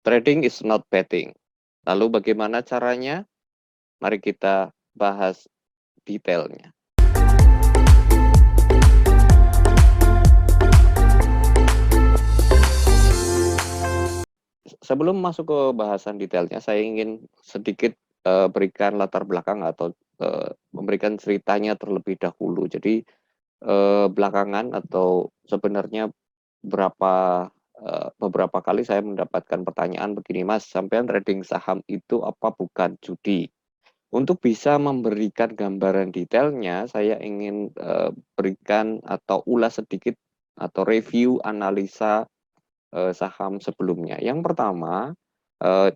Trading is not betting. Lalu bagaimana caranya? Mari kita bahas detailnya. Sebelum masuk ke bahasan detailnya, saya ingin sedikit berikan latar belakang atau memberikan ceritanya terlebih dahulu. Jadi belakangan atau sebenarnya beberapa kali saya mendapatkan pertanyaan begini, Mas, sampean trading saham itu apa bukan judi? Untuk bisa memberikan gambaran detailnya, saya ingin berikan atau ulas sedikit atau review analisa saham sebelumnya. Yang pertama,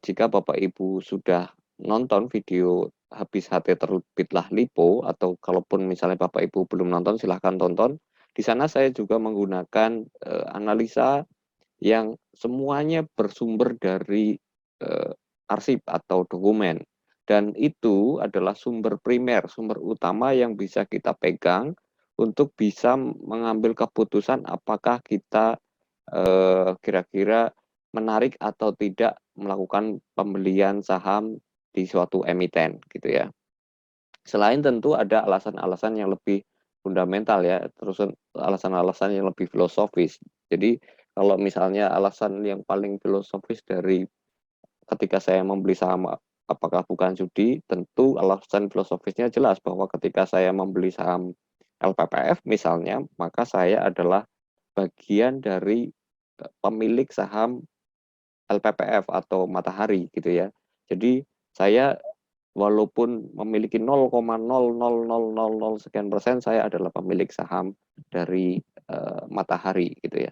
jika Bapak Ibu sudah nonton video habis HT terbitlah Lipo, atau kalaupun misalnya Bapak Ibu belum nonton silahkan tonton. Di sana saya juga menggunakan analisa yang semuanya bersumber dari arsip atau dokumen. Dan itu adalah sumber primer, sumber utama yang bisa kita pegang untuk bisa mengambil keputusan apakah kita kira-kira menarik atau tidak melakukan pembelian saham di suatu emiten gitu ya. Selain tentu ada alasan-alasan yang lebih fundamental ya, terus alasan-alasan yang lebih filosofis. Jadi kalau misalnya alasan yang paling filosofis dari ketika saya membeli saham apakah bukan judi, tentu alasan filosofisnya jelas bahwa ketika saya membeli saham LPPF misalnya, maka saya adalah bagian dari pemilik saham LPPF atau Matahari gitu ya. Jadi saya walaupun memiliki 0,00000 sekian persen, saya adalah pemilik saham dari Matahari gitu ya.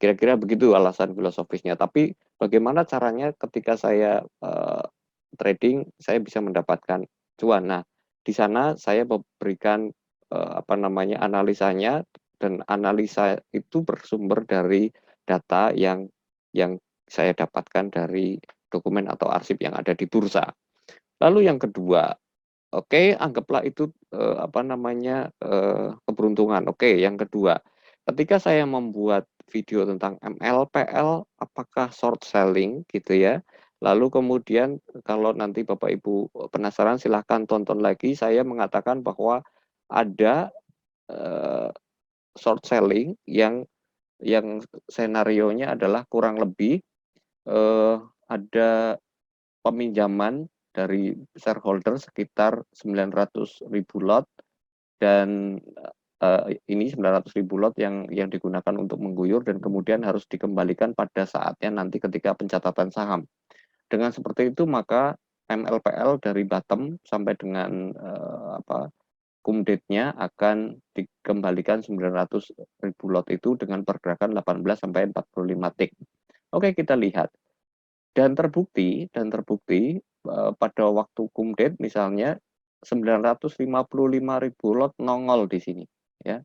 Kira-kira begitu alasan filosofisnya. Tapi bagaimana caranya ketika saya trading, saya bisa mendapatkan cuan. Nah, di sana saya memberikan analisanya, dan analisa itu bersumber dari data yang saya dapatkan dari dokumen atau arsip yang ada di bursa. Lalu yang kedua, oke, anggaplah itu keberuntungan. Oke, yang kedua, ketika saya membuat video tentang MLPL, apakah short selling gitu ya. Lalu kemudian kalau nanti Bapak Ibu penasaran silahkan tonton lagi. Saya mengatakan bahwa ada short selling yang senarionya adalah kurang lebih ada peminjaman dari shareholder sekitar 900.000 lot, dan ini 900.000 lot yang digunakan untuk mengguyur dan kemudian harus dikembalikan pada saatnya nanti ketika pencatatan saham. Dengan seperti itu maka MLPL dari bottom sampai dengan cum date-nya akan dikembalikan 900.000 lot itu dengan pergerakan 18 sampai 45 tick. Oke, kita lihat. Dan terbukti pada waktu cum date misalnya 955.000 lot nongol di sini ya.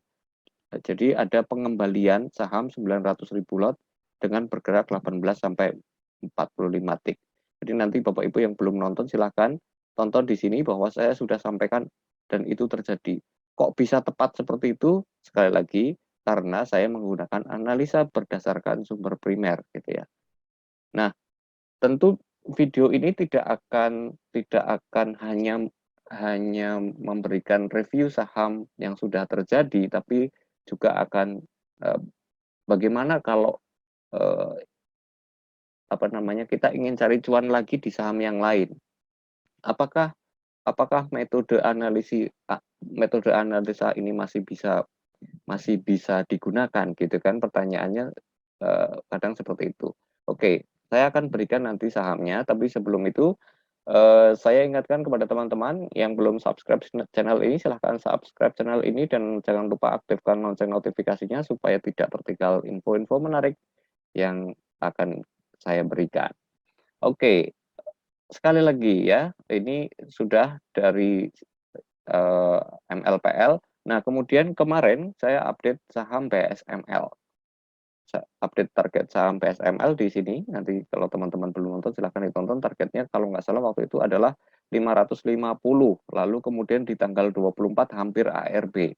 Jadi ada pengembalian saham 900.000 lot dengan bergerak 18 sampai 45 tick. Jadi nanti Bapak Ibu yang belum nonton silahkan tonton di sini bahwa saya sudah sampaikan dan itu terjadi. Kok bisa tepat seperti itu? Sekali lagi karena saya menggunakan analisa berdasarkan sumber primer gitu ya. Nah, tentu video ini tidak akan hanya memberikan review saham yang sudah terjadi, tapi juga akan bagaimana kalau kita ingin cari cuan lagi di saham yang lain. Apakah metode analisa ini masih bisa digunakan gitu kan, pertanyaannya kadang seperti itu. Oke, saya akan berikan nanti sahamnya, tapi sebelum itu saya ingatkan kepada teman-teman yang belum subscribe channel ini, silahkan subscribe channel ini dan jangan lupa aktifkan lonceng notifikasinya supaya tidak tertinggal info-info menarik yang akan saya berikan. Oke, sekali lagi ya, ini sudah dari MLPL. Nah, kemudian kemarin saya update saham BSML. Update target saham BSML di sini. Nanti kalau teman-teman belum nonton silahkan ditonton. Targetnya kalau nggak salah waktu itu adalah 550. Lalu kemudian di tanggal 24 hampir ARB.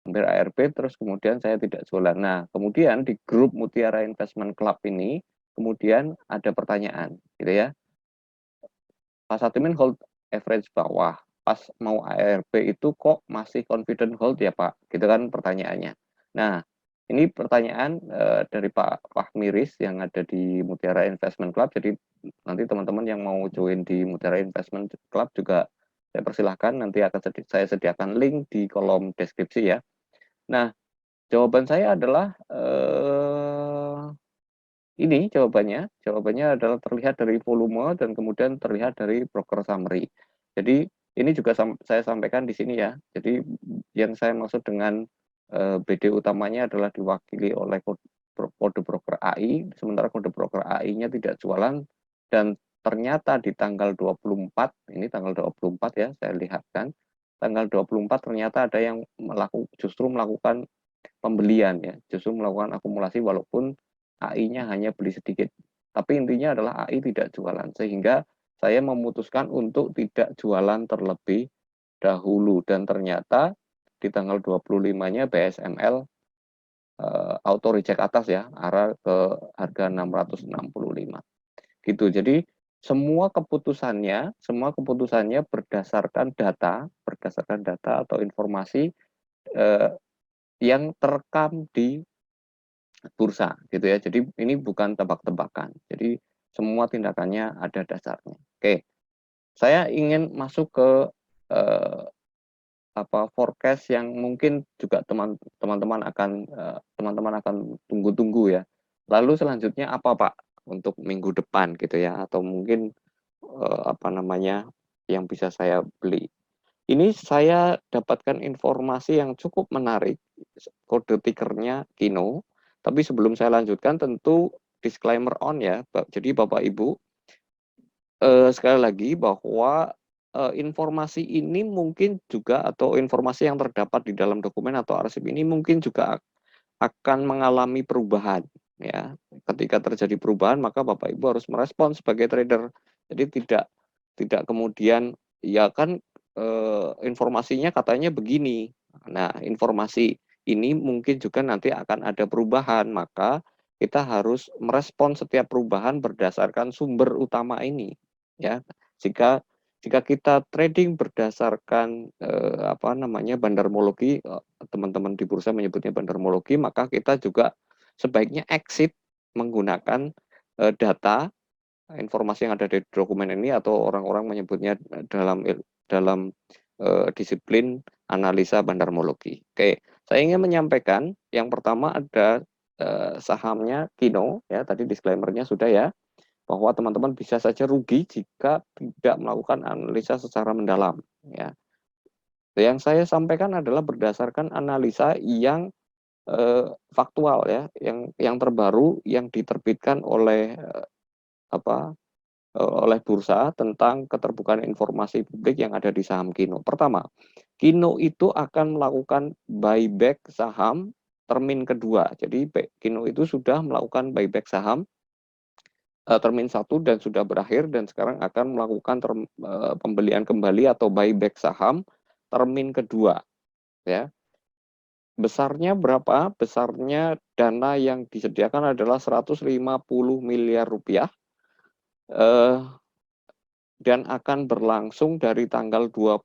Hampir ARB terus kemudian saya tidak jualan. Nah, kemudian di grup Mutiara Investment Club ini kemudian ada pertanyaan, gitu ya. Pas Satimin hold average bawah, pas mau ARB itu kok masih confident hold ya Pak? Gitu kan pertanyaannya. Nah, ini pertanyaan dari Pak Fahmiris yang ada di Mutiara Investment Club. Jadi nanti teman-teman yang mau join di Mutiara Investment Club juga saya persilahkan, nanti akan saya sediakan link di kolom deskripsi ya. Nah, jawaban saya adalah ini jawabannya adalah terlihat dari volume dan kemudian terlihat dari broker summary. Jadi ini juga saya sampaikan di sini ya. Jadi yang saya maksud dengan BD utamanya adalah diwakili oleh kode broker AI, sementara kode broker AI-nya tidak jualan, dan ternyata di tanggal 24, ini tanggal 24 ya, saya lihatkan, tanggal 24 ternyata ada yang justru melakukan pembelian ya, justru melakukan akumulasi walaupun AI-nya hanya beli sedikit. Tapi intinya adalah AI tidak jualan, sehingga saya memutuskan untuk tidak jualan terlebih dahulu, dan ternyata di tanggal 25-nya BSML auto reject atas ya, arah ke harga 665. Gitu. Jadi semua keputusannya berdasarkan data atau informasi yang terekam di bursa gitu ya. Jadi ini bukan tebak-tebakan. Jadi semua tindakannya ada dasarnya. Oke, saya ingin masuk ke eh, forecast yang mungkin juga teman-teman akan tunggu-tunggu ya. Lalu selanjutnya apa Pak untuk minggu depan gitu ya, atau mungkin yang bisa saya beli. Ini saya dapatkan informasi yang cukup menarik, kode tikernya Kino. Tapi sebelum saya lanjutkan, tentu disclaimer on ya. Jadi Bapak Ibu, sekali lagi bahwa informasi ini mungkin juga, atau informasi yang terdapat di dalam dokumen atau arsip ini mungkin juga akan mengalami perubahan ya. Ketika terjadi perubahan, maka Bapak Ibu harus merespon sebagai trader. Jadi tidak kemudian ya kan informasinya katanya begini. Nah, informasi ini mungkin juga nanti akan ada perubahan, maka kita harus merespon setiap perubahan berdasarkan sumber utama ini ya. Jika jika kita trading berdasarkan bandarmologi, teman-teman di bursa menyebutnya bandarmologi, maka kita juga sebaiknya exit menggunakan data informasi yang ada di dokumen ini, atau orang-orang menyebutnya dalam disiplin analisa bandarmologi. Oke, saya ingin menyampaikan yang pertama ada sahamnya Kino ya, tadi disclaimer-nya sudah ya, bahwa teman-teman bisa saja rugi jika tidak melakukan analisa secara mendalam ya. Yang saya sampaikan adalah berdasarkan analisa yang faktual ya, yang terbaru yang diterbitkan oleh oleh bursa tentang keterbukaan informasi publik yang ada di saham Kino. Pertama, Kino itu akan melakukan buyback saham termin kedua. Jadi Kino itu sudah melakukan buyback saham termin 1 dan sudah berakhir, dan sekarang akan melakukan pembelian kembali atau buyback saham termin kedua ya. Besarnya berapa? Besarnya dana yang disediakan adalah 150 miliar rupiah dan akan berlangsung dari tanggal 21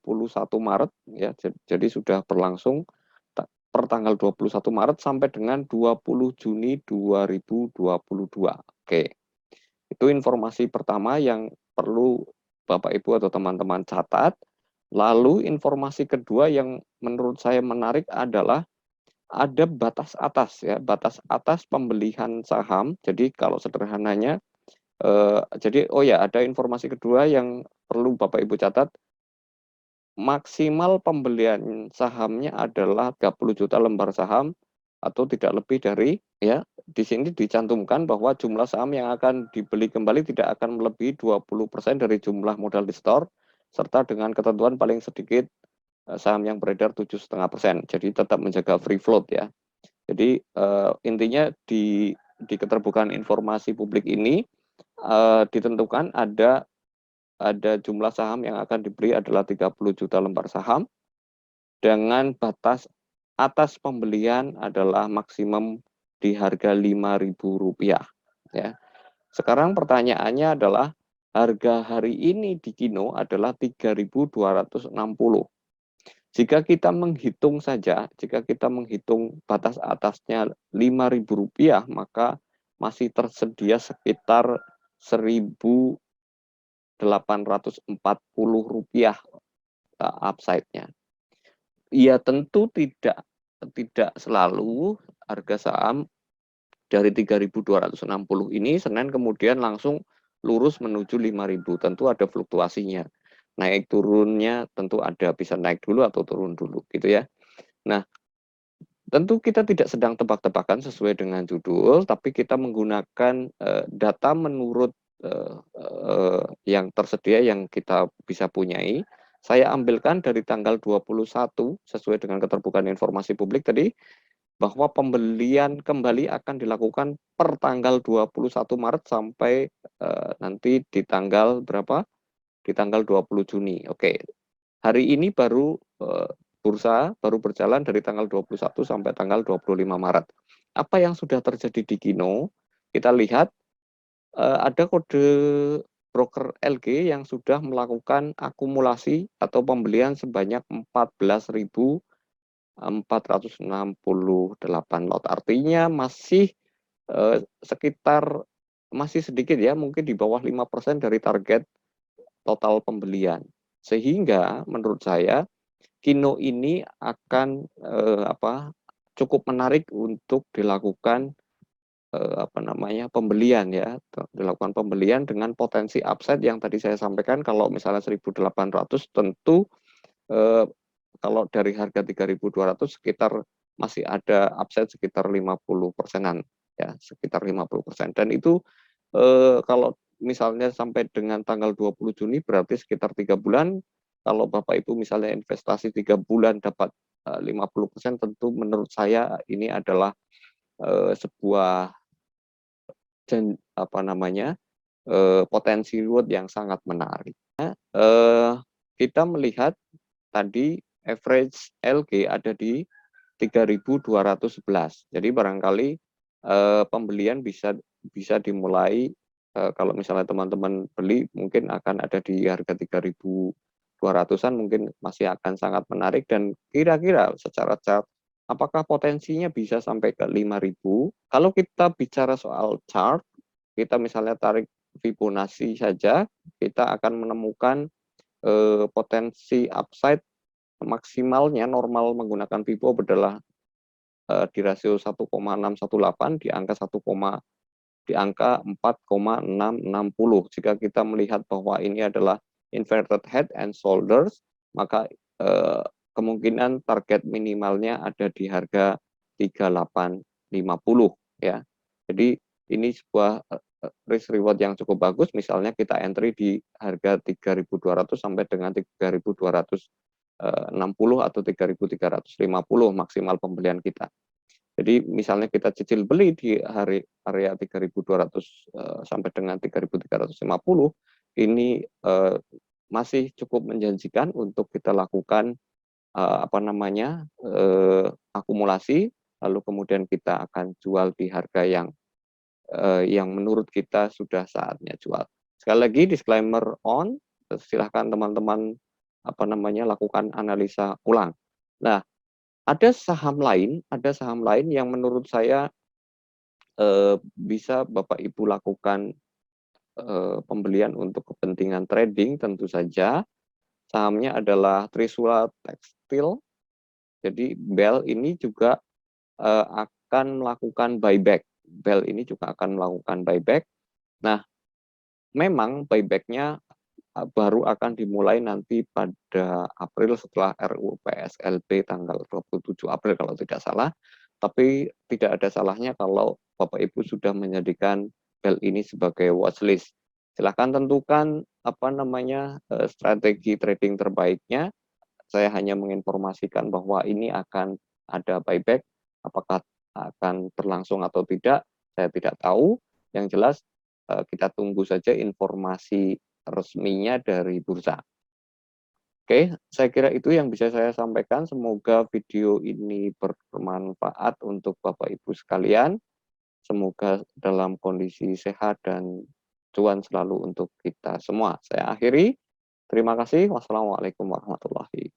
Maret ya. Jadi sudah berlangsung per tanggal 21 Maret sampai dengan 20 Juni 2022. Oke. Itu informasi pertama yang perlu Bapak Ibu atau teman-teman catat. Lalu informasi kedua yang menurut saya menarik adalah ada batas atas ya, batas atas pembelian saham. Jadi kalau sederhananya ada informasi kedua yang perlu Bapak Ibu catat. Maksimal pembelian sahamnya adalah 30 juta lembar saham atau tidak lebih dari ya, di sini dicantumkan bahwa jumlah saham yang akan dibeli kembali tidak akan melebihi 20% dari jumlah modal di store, serta dengan ketentuan paling sedikit saham yang beredar 7,5%. Jadi tetap menjaga free float ya. Jadi intinya di keterbukaan informasi publik ini ditentukan ada jumlah saham yang akan dibeli adalah 30 juta lembar saham, dengan batas atas pembelian adalah maksimum di harga Rp5.000 ya. Sekarang pertanyaannya adalah harga hari ini di Kino adalah 3.260. Jika kita menghitung saja, jika kita menghitung batas atasnya Rp5.000, maka masih tersedia sekitar Rp1.840 upside-nya. Ya tentu tidak selalu harga saham dari 3.260 ini Senin kemudian langsung lurus menuju 5.000. Tentu ada fluktuasinya. Naik turunnya tentu ada, bisa naik dulu atau turun dulu gitu ya. Nah, tentu kita tidak sedang tebak-tebakan sesuai dengan judul, tapi kita menggunakan data menurut yang tersedia yang kita bisa punyai. Saya ambilkan dari tanggal 21 sesuai dengan keterbukaan informasi publik tadi, bahwa pembelian kembali akan dilakukan per tanggal 21 Maret sampai nanti di tanggal berapa? Di tanggal 20 Juni. Oke. Hari ini baru bursa baru berjalan dari tanggal 21 sampai tanggal 25 Maret. Apa yang sudah terjadi di Kino? Kita lihat ada kode broker LG yang sudah melakukan akumulasi atau pembelian sebanyak 14.468 lot. Artinya masih sekitar masih sedikit ya, mungkin di bawah 5% dari target total pembelian. Sehingga menurut saya Kino ini akan cukup menarik untuk dilakukan pembelian ya, dilakukan pembelian dengan potensi upside yang tadi saya sampaikan. Kalau misalnya 1.800 tentu kalau dari harga 3.200 sekitar masih ada upside sekitar 50%-an ya, sekitar 50%. Dan itu kalau misalnya sampai dengan tanggal 20 Juni berarti sekitar 3 bulan. Kalau Bapak Ibu misalnya investasi 3 bulan dapat 50%, tentu menurut saya ini adalah sebuah potensi reward yang sangat menarik. Kita melihat tadi average LG ada di 3.211. Jadi barangkali pembelian bisa dimulai kalau misalnya teman-teman beli mungkin akan ada di harga 3.200-an, mungkin masih akan sangat menarik. Dan kira-kira secara chart apakah potensinya bisa sampai ke 5.000? Kalau kita bicara soal chart, kita misalnya tarik Fibonacci saja, kita akan menemukan potensi upside maksimalnya normal menggunakan Fibo adalah di rasio 1,618 di angka 4,660. Jika kita melihat bahwa ini adalah inverted head and shoulders, maka kemungkinan target minimalnya ada di harga 3850 ya. Jadi ini sebuah risk reward yang cukup bagus. Misalnya kita entry di harga 3.200 sampai dengan 3.260 atau 3.350 maksimal pembelian kita. Jadi misalnya kita cicil beli di area 3.200 sampai dengan 3.350, ini masih cukup menjanjikan untuk kita lakukan akumulasi, lalu kemudian kita akan jual di harga yang menurut kita sudah saatnya jual. Sekali lagi disclaimer on, silahkan teman-teman lakukan analisa ulang. Nah, ada saham lain yang menurut saya bisa Bapak Ibu lakukan pembelian untuk kepentingan trading. Tentu saja sahamnya adalah Trisula Tekstil. Jadi BEL ini juga akan melakukan buyback. BEL ini juga akan melakukan buyback. Nah, memang buyback-nya baru akan dimulai nanti pada April setelah RUU PSLB tanggal 27 April kalau tidak salah. Tapi tidak ada salahnya kalau Bapak Ibu sudah menjadikan BEL ini sebagai watchlist. Silakan tentukan strategi trading terbaiknya. Saya hanya menginformasikan bahwa ini akan ada buyback. Apakah akan berlangsung atau tidak, saya tidak tahu. Yang jelas kita tunggu saja informasi resminya dari bursa. Oke, saya kira itu yang bisa saya sampaikan. Semoga video ini bermanfaat untuk Bapak Ibu sekalian. Semoga dalam kondisi sehat dan cuan selalu untuk kita semua. Saya akhiri, terima kasih. Wassalamualaikum warahmatullahi